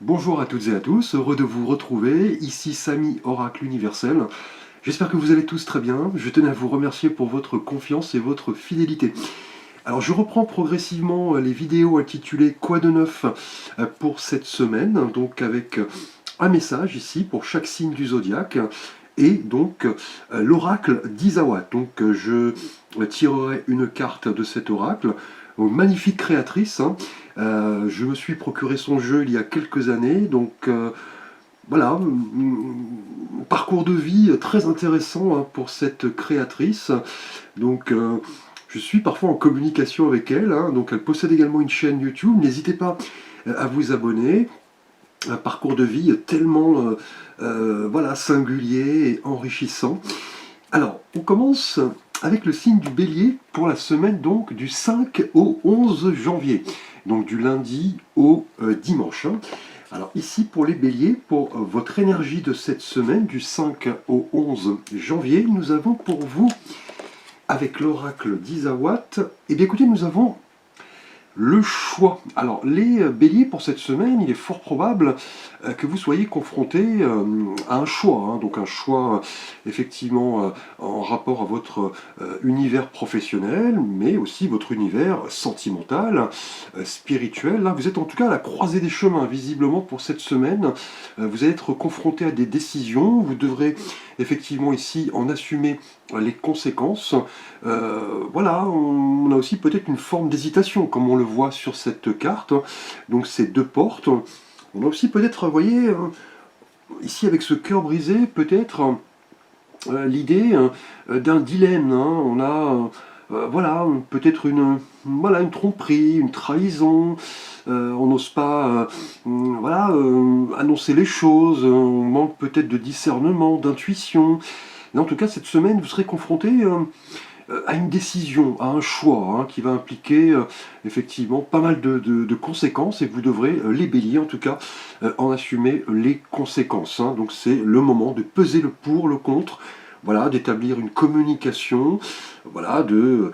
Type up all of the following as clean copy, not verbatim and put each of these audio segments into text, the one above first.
Bonjour à toutes et à tous, heureux de vous retrouver, ici Samy Oracle Universel. J'espère que vous allez tous très bien, je tenais à vous remercier pour votre confiance et votre fidélité. Alors je reprends progressivement les vidéos intitulées Quoi de neuf pour cette semaine, donc avec un message ici pour chaque signe du zodiaque et donc l'oracle d'Izawa. Donc je tirerai une carte de cet oracle, une magnifique créatrice, hein. Je me suis procuré son jeu il y a quelques années, donc voilà, parcours de vie très intéressant, hein, pour cette créatrice. Donc je suis parfois en communication avec elle, hein, donc elle possède également une chaîne YouTube, n'hésitez pas à vous abonner. Un parcours de vie tellement voilà, singulier et enrichissant. Alors, on commence avec le signe du Bélier pour la semaine donc du 5 au 11 janvier, donc du lundi au dimanche, hein. Alors ici pour les Béliers, pour votre énergie de cette semaine du 5 au 11 janvier, nous avons pour vous, avec l'oracle d'Izawa, et bien écoutez, nous avons le choix. Alors, les béliers, pour cette semaine, il est fort probable que vous soyez confrontés à un choix, hein. Donc un choix, effectivement, en rapport à votre univers professionnel, mais aussi votre univers sentimental, spirituel. Là, vous êtes en tout cas à la croisée des chemins, visiblement, pour cette semaine. Vous allez être confronté à des décisions. Vous devrez, effectivement, ici, en assumer les conséquences. Voilà, on a aussi peut-être une forme d'hésitation, comme on le voit sur cette carte. Donc ces deux portes. On a aussi peut-être, vous voyez, ici avec ce cœur brisé, peut-être l'idée d'un dilemme, hein. On a voilà, peut-être voilà, une tromperie, une trahison. On n'ose pas voilà, annoncer les choses. On manque peut-être de discernement, d'intuition. Mais en tout cas, cette semaine, vous serez confronté à une décision, à un choix, hein, qui va impliquer effectivement pas mal de conséquences, et vous devrez, les béliers en tout cas, en assumer les conséquences, hein. Donc c'est le moment de peser le pour, le contre, voilà, d'établir une communication, voilà, de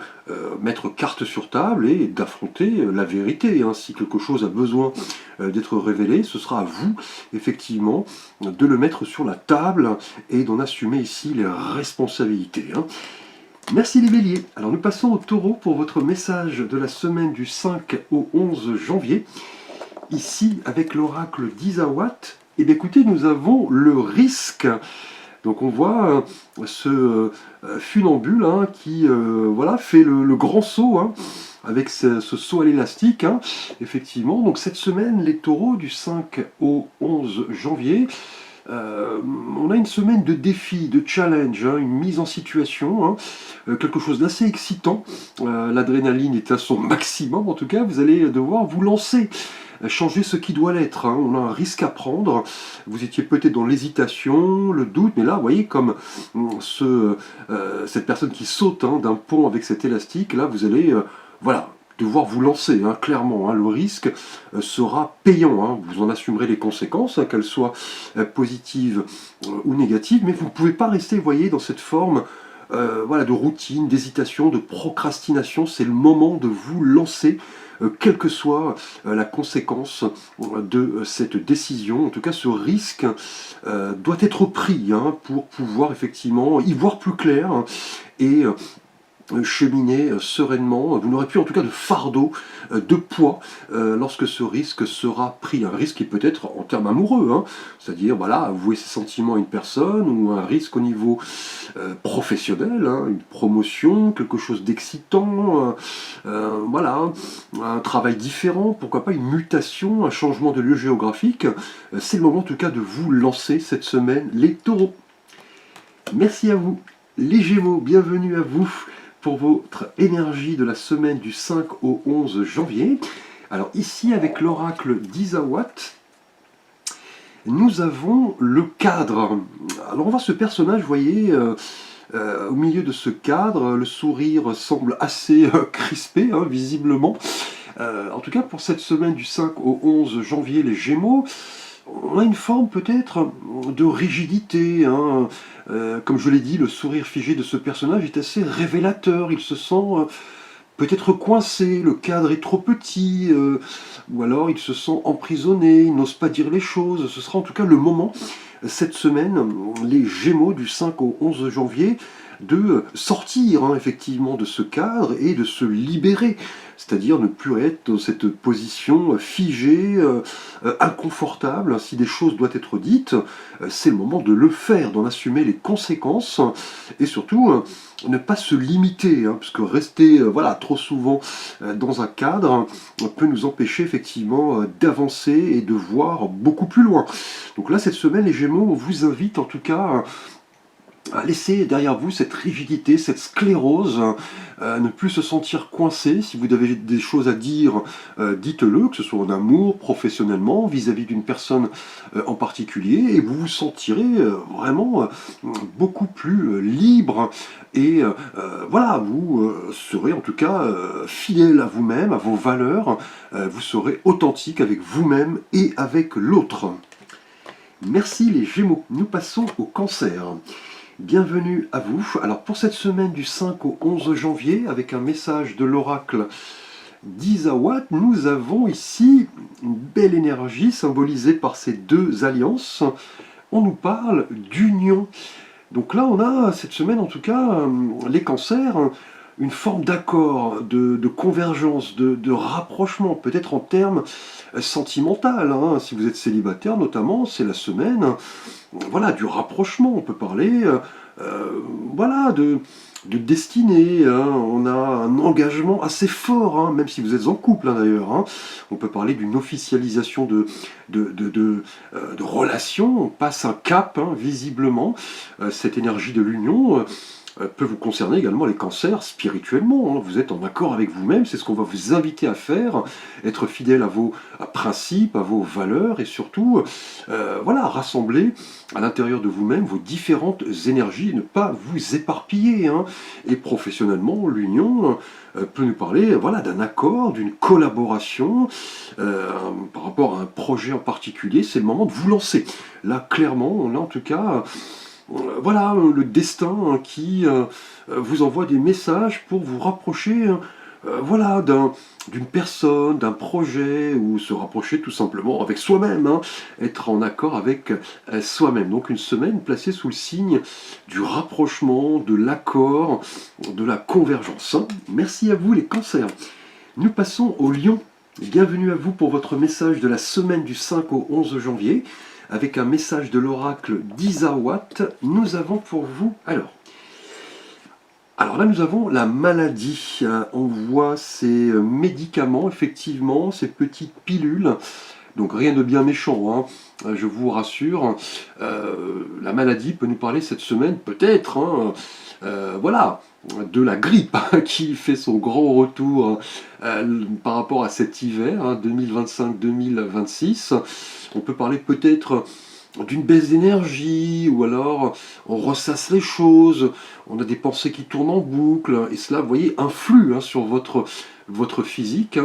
mettre carte sur table et d'affronter la vérité, hein. Si quelque chose a besoin d'être révélé, ce sera à vous, effectivement, de le mettre sur la table et d'en assumer ici les responsabilités, hein. Merci les béliers. Alors nous passons au taureau pour votre message de la semaine du 5 au 11 janvier. Ici, avec l'oracle d'Izawa, et bien écoutez, nous avons le risque. Donc on voit ce funambule, hein, qui voilà, fait le grand saut, hein, avec ce saut à l'élastique, hein, effectivement. Donc cette semaine, les taureaux du 5 au 11 janvier, on a une semaine de défis, de challenge, hein, une mise en situation, hein, quelque chose d'assez excitant. L'adrénaline est à son maximum, en tout cas, vous allez devoir vous lancer, changer ce qui doit l'être, hein. On a un risque à prendre. Vous étiez peut-être dans l'hésitation, le doute, mais là, vous voyez, comme cette personne qui saute, hein, d'un pont avec cet élastique, là, vous allez voilà, devoir vous lancer, hein, clairement, hein. Le risque sera payant, hein. Vous en assumerez les conséquences, hein, qu'elles soient positives ou négatives, mais vous ne pouvez pas rester, vous voyez, dans cette forme voilà, de routine, d'hésitation, de procrastination. C'est le moment de vous lancer, quelle que soit la conséquence de cette décision. En tout cas, ce risque doit être pris, hein, pour pouvoir effectivement y voir plus clair, hein, et cheminer sereinement. Vous n'aurez plus en tout cas de fardeau, de poids, lorsque ce risque sera pris. Un risque qui peut être en termes amoureux, hein, c'est-à-dire voilà, avouer ses sentiments à une personne, ou un risque au niveau professionnel, hein, une promotion, quelque chose d'excitant, voilà, un travail différent, pourquoi pas une mutation, un changement de lieu géographique. C'est le moment en tout cas de vous lancer cette semaine, les taureaux. Merci à vous. Les Gémeaux, bienvenue à vous pour votre énergie de la semaine du 5 au 11 janvier. Alors ici, avec l'oracle d'Izawa, nous avons le cadre. Alors on voit ce personnage, vous voyez, au milieu de ce cadre, le sourire semble assez crispé, hein, visiblement. En tout cas, pour cette semaine du 5 au 11 janvier, les Gémeaux, on a une forme peut-être de rigidité, hein. Comme je l'ai dit, le sourire figé de ce personnage est assez révélateur. Il se sent peut-être coincés, le cadre est trop petit, ou alors ils se sentent emprisonnés, ils n'osent pas dire les choses. Ce sera en tout cas le moment, cette semaine, les Gémeaux du 5 au 11 janvier, de sortir effectivement de ce cadre et de se libérer, c'est-à-dire ne plus être dans cette position figée, inconfortable. Si des choses doivent être dites, c'est le moment de le faire, d'en assumer les conséquences, et surtout ne pas se limiter, parce que rester voilà, trop souvent dans un cadre peut nous empêcher effectivement d'avancer et de voir beaucoup plus loin. Donc là, cette semaine, les Gémeaux, on vous invite en tout cas à laisser derrière vous cette rigidité, cette sclérose, ne plus se sentir coincé. Si vous avez des choses à dire, dites-le, que ce soit en amour, professionnellement, vis-à-vis d'une personne en particulier, et vous vous sentirez vraiment beaucoup plus libre, et voilà, vous serez en tout cas fidèle à vous-même, à vos valeurs, vous serez authentique avec vous-même et avec l'autre. Merci les Gémeaux. Nous passons au Cancer. Bienvenue à vous. Alors pour cette semaine du 5 au 11 janvier, avec un message de l'oracle d'Izawa, nous avons ici une belle énergie symbolisée par ces deux alliances. On nous parle d'union. Donc là on a cette semaine en tout cas, les cancers, une forme d'accord, de convergence, de rapprochement, peut-être en termes sentimental. Si vous êtes célibataire notamment, c'est la semaine voilà, du rapprochement. On peut parler voilà, de destinée. On a un engagement assez fort, même si vous êtes en couple d'ailleurs. On peut parler d'une officialisation de relations. On passe un cap, visiblement. Cette énergie de l'union peut vous concerner également les cancers spirituellement. Vous êtes en accord avec vous-même, c'est ce qu'on va vous inviter à faire, être fidèle à vos principes, à vos valeurs, et surtout voilà, rassembler à l'intérieur de vous-même vos différentes énergies, ne pas vous éparpiller. Et professionnellement, l'union peut nous parler voilà, d'un accord, d'une collaboration par rapport à un projet en particulier. C'est le moment de vous lancer. Là, clairement, on a en tout cas voilà, le destin qui vous envoie des messages pour vous rapprocher voilà, d'une personne, d'un projet, ou se rapprocher tout simplement avec soi-même, être en accord avec soi-même. Donc une semaine placée sous le signe du rapprochement, de l'accord, de la convergence. Merci à vous les cancers. Nous passons au Lion. Bienvenue à vous pour votre message de la semaine du 5 au 11 janvier. Avec un message de l'oracle d'Izawa, nous avons pour vous, alors là nous avons la maladie. On voit ces médicaments, effectivement, ces petites pilules, donc rien de bien méchant, je vous rassure. La maladie peut nous parler cette semaine, peut-être, voilà, de la grippe qui fait son grand retour par rapport à cet hiver 2025-2026. On peut parler peut-être d'une baisse d'énergie, ou alors on ressasse les choses, on a des pensées qui tournent en boucle, et cela, vous voyez, influe sur votre physique.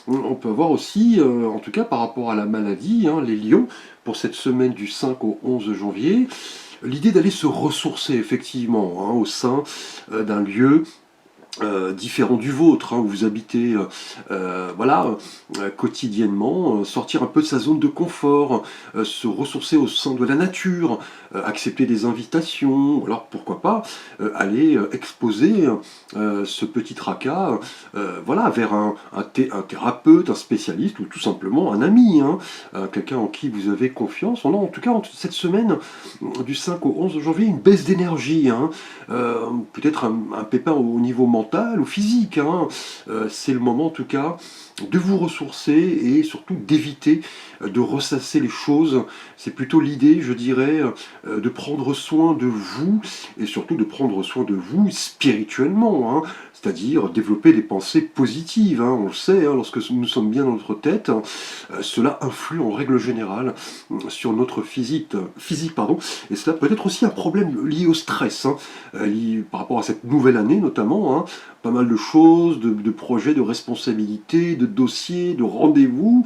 On peut avoir aussi, en tout cas par rapport à la maladie, les lions, pour cette semaine du 5 au 11 janvier, l'idée d'aller se ressourcer effectivement au sein d'un lieu différent du vôtre, où vous habitez voilà, quotidiennement, sortir un peu de sa zone de confort, se ressourcer au sein de la nature, accepter des invitations, ou alors pourquoi pas aller exposer ce petit tracas voilà, vers un thérapeute, un spécialiste, ou tout simplement un ami, quelqu'un en qui vous avez confiance. On a en tout cas cette semaine du 5 au 11 janvier une baisse d'énergie, peut-être un pépin au niveau mental ou physique. C'est le moment en tout cas de vous ressourcer et surtout d'éviter de ressasser les choses. C'est plutôt l'idée, je dirais, de prendre soin de vous, et surtout de prendre soin de vous spirituellement, c'est-à-dire développer des pensées positives. On le sait, lorsque nous sommes bien dans notre tête, cela influe en règle générale sur notre physique, et cela peut être aussi un problème lié au stress, lié par rapport à cette nouvelle année notamment, pas mal de choses, de projets, de responsabilités, de dossiers, de rendez-vous.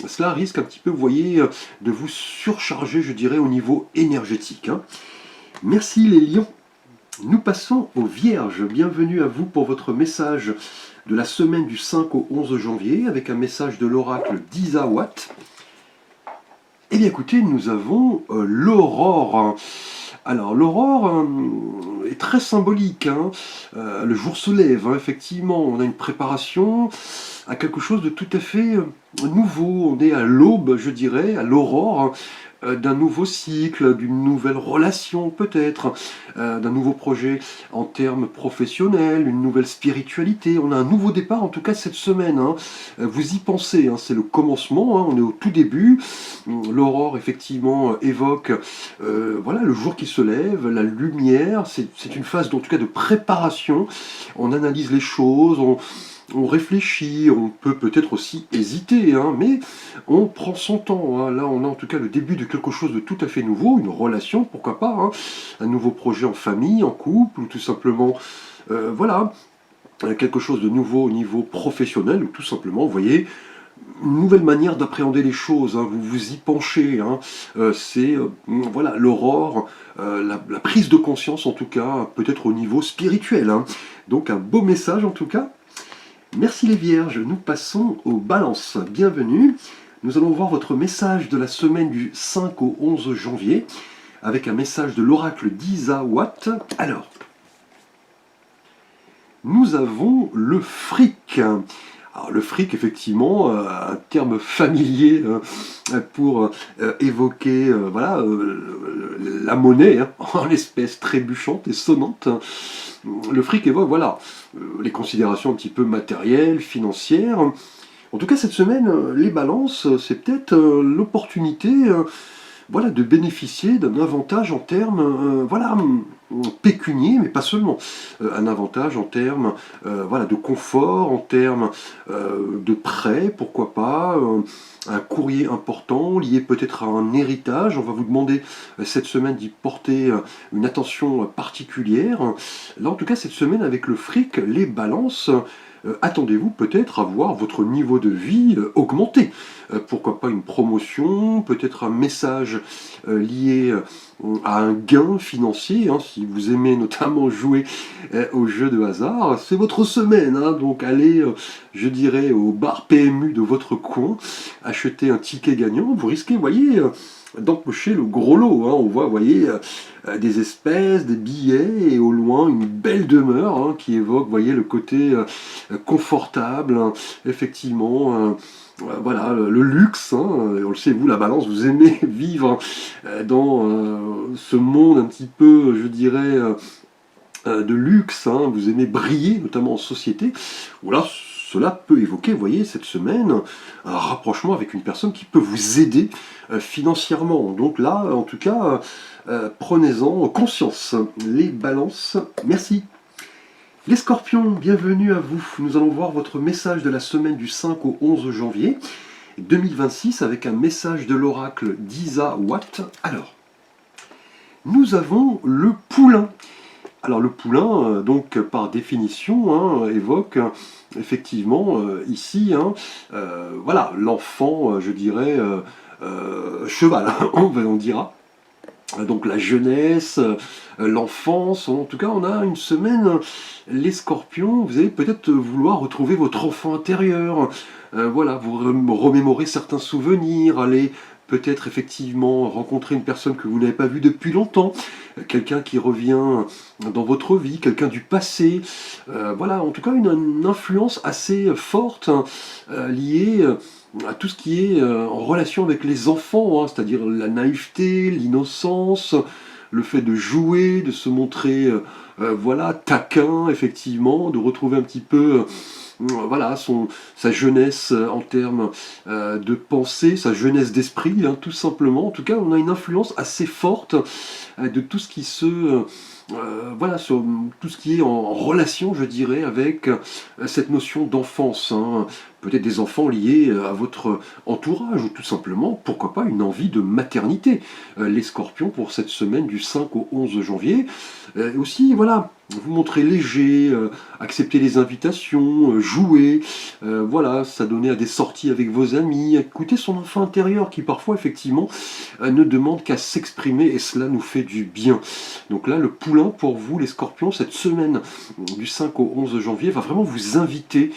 Cela risque un petit peu, vous voyez, de vous surcharger, je dirais, au niveau énergétique. Merci les lions. Nous passons aux Vierges. Bienvenue à vous pour votre message de la semaine du 5 au 11 janvier avec un message de l'oracle d'Isahuat. Eh bien écoutez, nous avons l'aurore. Alors l'aurore est très symbolique, hein. Le jour se lève, hein, effectivement, on a une préparation à quelque chose de tout à fait nouveau. On est à l'aube, je dirais, à l'aurore, d'un nouveau cycle, d'une nouvelle relation peut-être, d'un nouveau projet en termes professionnels, une nouvelle spiritualité. On a un nouveau départ en tout cas cette semaine, hein. Vous y pensez, hein, c'est le commencement, hein, on est au tout début. L'aurore effectivement évoque voilà, le jour qui se lève, la lumière, c'est une phase en tout cas de préparation. On analyse les choses, on réfléchit, on peut peut-être aussi hésiter, hein, mais on prend son temps, hein. Là, on a en tout cas le début de quelque chose de tout à fait nouveau, une relation, pourquoi pas, hein, un nouveau projet en famille, en couple, ou tout simplement, voilà, quelque chose de nouveau au niveau professionnel, ou tout simplement, vous voyez, une nouvelle manière d'appréhender les choses, hein, vous vous y penchez, hein, c'est voilà, l'aurore, la prise de conscience en tout cas, peut-être au niveau spirituel, hein. Donc un beau message en tout cas. Merci les Vierges, nous passons aux balances. Bienvenue, nous allons voir votre message de la semaine du 5 au 11 janvier avec un message de l'oracle d'Isahuat. Alors, nous avons le fric. Alors, le fric, effectivement, un terme familier pour évoquer voilà, la monnaie, hein, en espèce trébuchante et sonnante. Le fric évoque voilà, les considérations un petit peu matérielles, financières. En tout cas, cette semaine, les balances, c'est peut-être l'opportunité voilà, de bénéficier d'un avantage en termes voilà, pécunier, mais pas seulement. Un avantage en termes voilà, de confort, en termes de prêt, pourquoi pas, un courrier important lié peut-être à un héritage. On va vous demander cette semaine d'y porter une attention particulière. Là, en tout cas, cette semaine, avec le fric, les balances, attendez-vous peut-être à voir votre niveau de vie augmenter. Pourquoi pas une promotion, peut-être un message lié à un gain financier, hein, si vous aimez notamment jouer aux jeux de hasard, c'est votre semaine, hein, donc allez, je dirais, au bar PMU de votre coin, acheter un ticket gagnant, vous risquez, vous voyez, d'empocher le gros lot, hein. On voit, vous voyez, des espèces, des billets, et au loin, une belle demeure, hein, qui évoque, vous voyez, le côté confortable, hein, effectivement, voilà, le luxe, hein, on le sait, vous, la balance, vous aimez vivre dans ce monde un petit peu, je dirais, de luxe, hein, vous aimez briller, notamment en société, ou alors cela peut évoquer, vous voyez, cette semaine, un rapprochement avec une personne qui peut vous aider financièrement. Donc là, en tout cas, prenez-en conscience. Les balances, merci. Les scorpions, bienvenue à vous. Nous allons voir votre message de la semaine du 5 au 11 janvier 2026 avec un message de l'oracle d'Isahuat. Alors, nous avons le poulain. Alors le poulain, donc par définition, hein, évoque effectivement ici, hein, voilà, l'enfant, je dirais, cheval, on dira. Donc la jeunesse, l'enfance, en tout cas on a une semaine, les scorpions, vous allez peut-être vouloir retrouver votre enfant intérieur, voilà, vous remémorer certains souvenirs, aller peut-être effectivement rencontrer une personne que vous n'avez pas vue depuis longtemps, quelqu'un qui revient dans votre vie, quelqu'un du passé, voilà, en tout cas une influence assez forte liée à tout ce qui est en relation avec les enfants, hein, c'est-à-dire la naïveté, l'innocence, le fait de jouer, de se montrer voilà, taquin, effectivement, de retrouver un petit peu voilà, sa jeunesse en termes de pensée, sa jeunesse d'esprit, hein, tout simplement. En tout cas, on a une influence assez forte de tout ce qui se... voilà, sur tout ce qui est en relation, je dirais, avec cette notion d'enfance, hein. Peut-être des enfants liés à votre entourage, ou tout simplement, pourquoi pas, une envie de maternité. Les scorpions, pour cette semaine du 5 au 11 janvier. Aussi, voilà, voilà, vous montrer léger, accepter les invitations, jouer, voilà, s'adonner à des sorties avec vos amis, écouter son enfant intérieur qui parfois effectivement ne demande qu'à s'exprimer et cela nous fait du bien. Donc là, le poulain pour vous, les scorpions, cette semaine du 5 au 11 janvier va vraiment vous inviter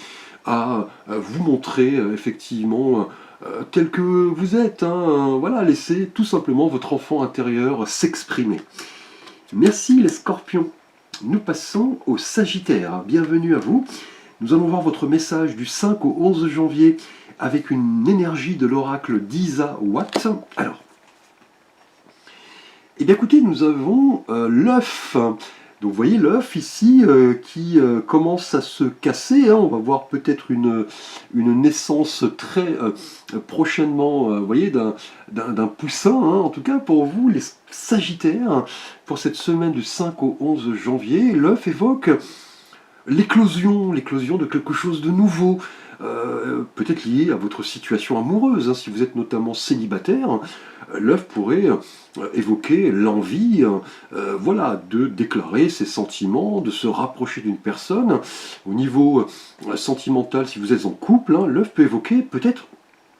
à vous montrer effectivement tel que vous êtes. Hein, voilà, laissez tout simplement votre enfant intérieur s'exprimer. Merci les scorpions. Nous passons au Sagittaire. Bienvenue à vous. Nous allons voir votre message du 5 au 11 janvier avec une énergie de l'oracle d'Isa Watt. Alors, eh bien écoutez, nous avons l'œuf. Donc vous voyez l'œuf ici qui commence à se casser. Hein. On va voir peut-être une naissance très prochainement, vous voyez, d'un poussin. Hein. En tout cas pour vous, les Sagittaires, pour cette semaine du 5 au 11 janvier, l'œuf évoque l'éclosion de quelque chose de nouveau. Peut-être lié à votre situation amoureuse, hein, si vous êtes notamment célibataire, l'œuf pourrait évoquer l'envie voilà, de déclarer ses sentiments, de se rapprocher d'une personne. Au niveau sentimental, si vous êtes en couple, hein, l'œuf peut évoquer peut-être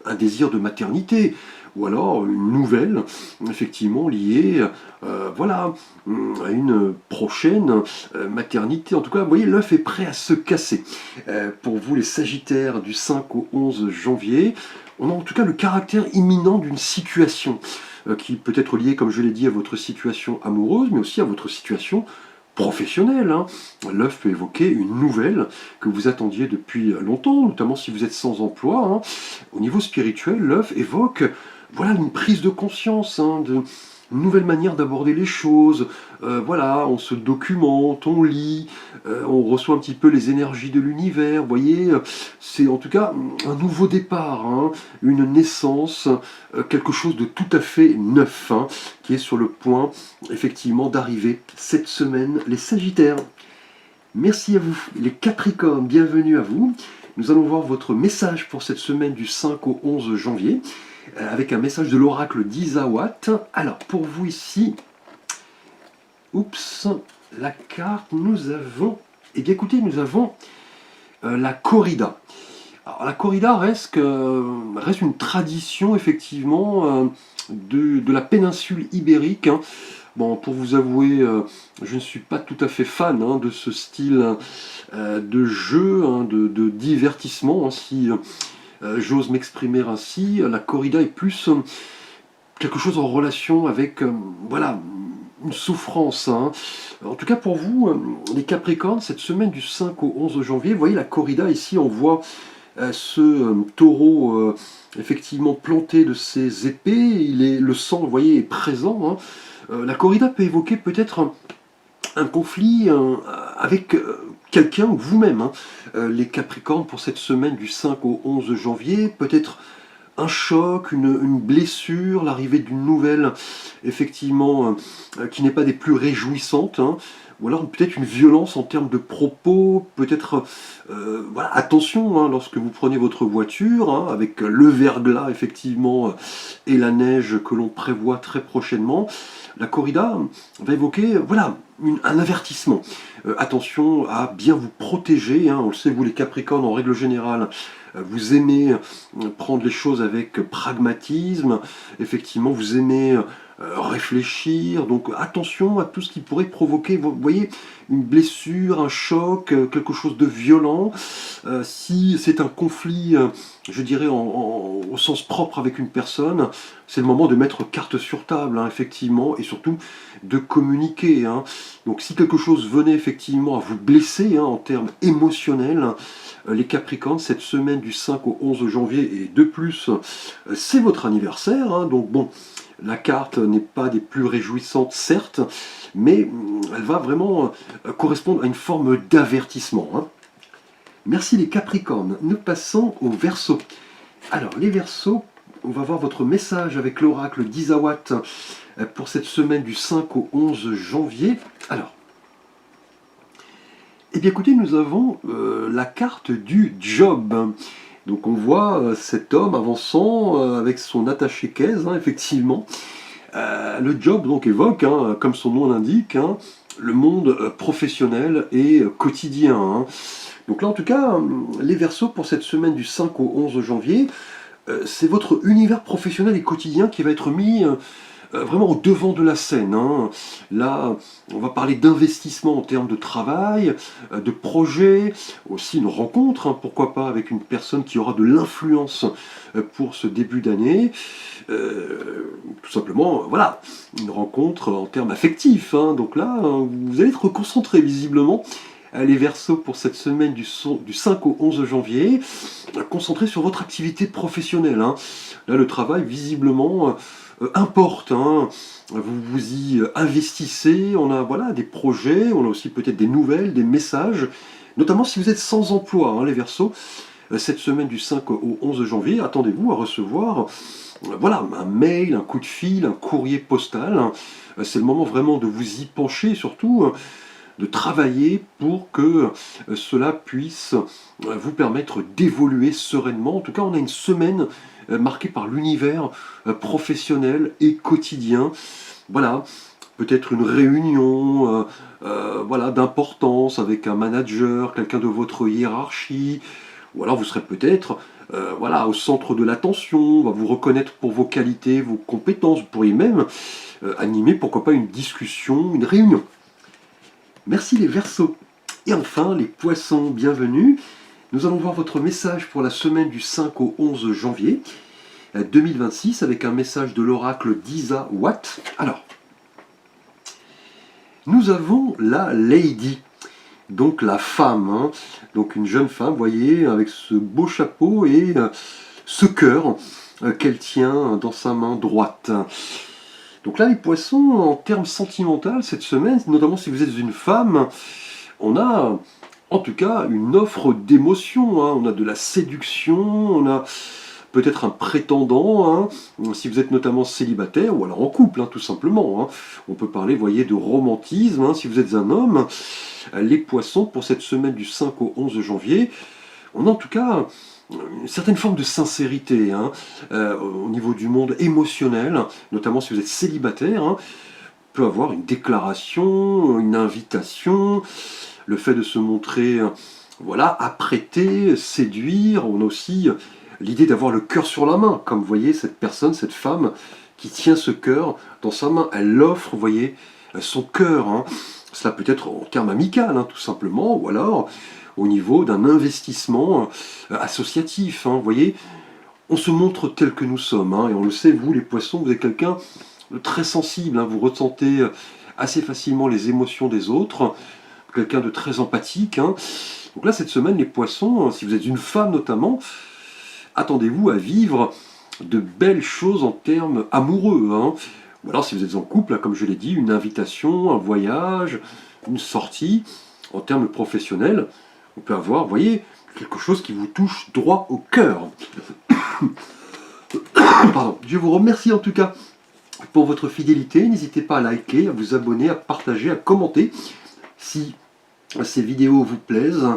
un désir de maternité, ou alors une nouvelle, effectivement, liée voilà, à une prochaine maternité. En tout cas, vous voyez, l'œuf est prêt à se casser. Pour vous, les Sagittaires, du 5 au 11 janvier, on a en tout cas le caractère imminent d'une situation qui peut être liée, comme je l'ai dit, à votre situation amoureuse, mais aussi à votre situation professionnelle. Hein. L'œuf peut évoquer une nouvelle que vous attendiez depuis longtemps, notamment si vous êtes sans emploi. Hein. Au niveau spirituel, l'œuf évoque voilà, une prise de conscience, hein, une nouvelle manière d'aborder les choses. Voilà, on se documente, on lit, on reçoit un petit peu les énergies de l'univers. Vous voyez, c'est en tout cas un nouveau départ, hein, une naissance, quelque chose de tout à fait neuf, hein, qui est sur le point effectivement d'arriver cette semaine, les Sagittaires. Merci à vous, les Capricornes, bienvenue à vous. Nous allons voir votre message pour cette semaine du 5 au 11 janvier, avec un message de l'oracle d'Isa Watt. Alors, pour vous ici, oups, la carte, nous avons, eh bien écoutez, nous avons la corrida. Alors, la corrida reste une tradition, effectivement, de la péninsule ibérique. Hein. Bon, pour vous avouer, je ne suis pas tout à fait fan hein, de ce style de jeu, hein, de divertissement, hein, si j'ose m'exprimer ainsi. La corrida est plus quelque chose en relation avec voilà, une souffrance. Hein. En tout cas pour vous, les Capricornes, cette semaine du 5 au 11 janvier, vous voyez la corrida ici, on voit ce taureau effectivement planté de ses épées, le sang, vous voyez, est présent. Hein. La corrida peut évoquer peut-être un conflit avec quelqu'un ou vous-même. Hein. Les Capricornes, pour cette semaine du 5 au 11 janvier, peut-être un choc, une blessure, l'arrivée d'une nouvelle, effectivement, qui n'est pas des plus réjouissantes, hein. Ou alors peut-être une violence en termes de propos, peut-être, voilà, attention, hein, lorsque vous prenez votre voiture, hein, avec le verglas, effectivement, et la neige que l'on prévoit très prochainement, la corrida va évoquer, voilà, un avertissement. Attention à bien vous protéger, hein, on le sait, vous les Capricornes, en règle générale, vous aimez prendre les choses avec pragmatisme, effectivement, vous aimez réfléchir, donc attention à tout ce qui pourrait provoquer, vous voyez, une blessure, un choc, quelque chose de violent. Si c'est un conflit, je dirais, au sens propre avec une personne, c'est le moment de mettre carte sur table, hein, effectivement, et surtout de communiquer. Hein. Donc si quelque chose venait effectivement à vous blesser hein, en termes émotionnels, les Capricornes, cette semaine du 5 au 11 janvier, et de plus, c'est votre anniversaire, hein, donc bon, la carte n'est pas des plus réjouissantes, certes, mais elle va vraiment correspondre à une forme d'avertissement. Hein. Merci les Capricornes. Nous passons aux Verseaux. Alors, les Verseaux, on va voir votre message avec l'oracle d'Isa Watt pour cette semaine du 5 au 11 janvier. Alors, eh bien écoutez, nous avons la carte du job. Donc on voit cet homme avançant avec son attaché-caisse, hein, effectivement. Le job donc évoque, hein, comme son nom l'indique, hein, le monde professionnel et quotidien, hein. Donc là en tout cas, les Verseaux pour cette semaine du 5 au 11 janvier, c'est votre univers professionnel et quotidien qui va être mis vraiment au devant de la scène, hein. Là, on va parler d'investissement en termes de travail, de projet, aussi une rencontre, hein, pourquoi pas avec une personne qui aura de l'influence pour ce début d'année. Tout simplement, voilà, une rencontre en termes affectifs, hein. Donc là, vous allez être concentré visiblement. Les Verseaux pour cette semaine du 5 au 11 janvier, concentré sur votre activité professionnelle, hein. Là, le travail, visiblement, importe, hein. Vous vous y investissez, on a voilà, des projets, on a aussi peut-être des nouvelles, des messages, notamment si vous êtes sans emploi, hein, les Verseaux. Cette semaine du 5 au 11 janvier, attendez-vous à recevoir voilà, un mail, un coup de fil, un courrier postal. C'est le moment vraiment de vous y pencher, surtout de travailler pour que cela puisse vous permettre d'évoluer sereinement. En tout cas, on a une semaine marquée par l'univers professionnel et quotidien. Voilà, peut-être une réunion voilà, d'importance avec un manager, quelqu'un de votre hiérarchie, ou alors vous serez peut-être voilà, au centre de l'attention, on va vous reconnaître pour vos qualités, vos compétences, vous pourriez même animer, pourquoi pas, une discussion, une réunion. Merci les Verseaux. Et enfin, les Poissons, bienvenue. Nous allons voir votre message pour la semaine du 5 au 11 janvier 2026 avec un message de l'oracle d'Isa Watt. Alors, nous avons la Lady, donc la femme, hein. Donc une jeune femme, vous voyez, avec ce beau chapeau et ce cœur qu'elle tient dans sa main droite. Donc là, les Poissons, en termes sentimentaux, cette semaine, notamment si vous êtes une femme, on a en tout cas une offre d'émotion, hein. On a de la séduction, on a peut-être un prétendant, hein, si vous êtes notamment célibataire ou alors en couple, hein, tout simplement, hein. On peut parler, vous voyez, de romantisme, hein, si vous êtes un homme. Les Poissons, pour cette semaine du 5 au 11 janvier, on a en tout cas une certaine forme de sincérité, hein, au niveau du monde émotionnel, notamment si vous êtes célibataire, hein, peut avoir une déclaration, une invitation, le fait de se montrer voilà, apprêté, séduire. On a aussi l'idée d'avoir le cœur sur la main, comme vous voyez cette personne, cette femme qui tient ce cœur dans sa main, elle offre, vous voyez, son cœur, hein. Cela peut être en termes amical, hein, tout simplement, ou alors au niveau d'un investissement associatif, hein. Vous voyez, on se montre tel que nous sommes, hein, et on le sait, vous les Poissons, vous êtes quelqu'un de très sensible, hein, vous ressentez assez facilement les émotions des autres, quelqu'un de très empathique, hein. Donc là, cette semaine, les Poissons, si vous êtes une femme notamment, attendez-vous à vivre de belles choses en termes amoureux, hein. Ou alors si vous êtes en couple, comme je l'ai dit, une invitation, un voyage, une sortie. En termes professionnels, on peut avoir, vous voyez, quelque chose qui vous touche droit au cœur. Pardon. Je vous remercie en tout cas pour votre fidélité. N'hésitez pas à liker, à vous abonner, à partager, à commenter si ces vidéos vous plaisent.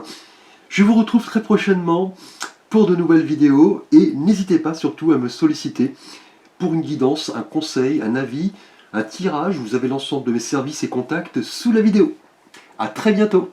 Je vous retrouve très prochainement pour de nouvelles vidéos et n'hésitez pas surtout à me solliciter pour une guidance, un conseil, un avis, un tirage. Vous avez l'ensemble de mes services et contacts sous la vidéo. À très bientôt.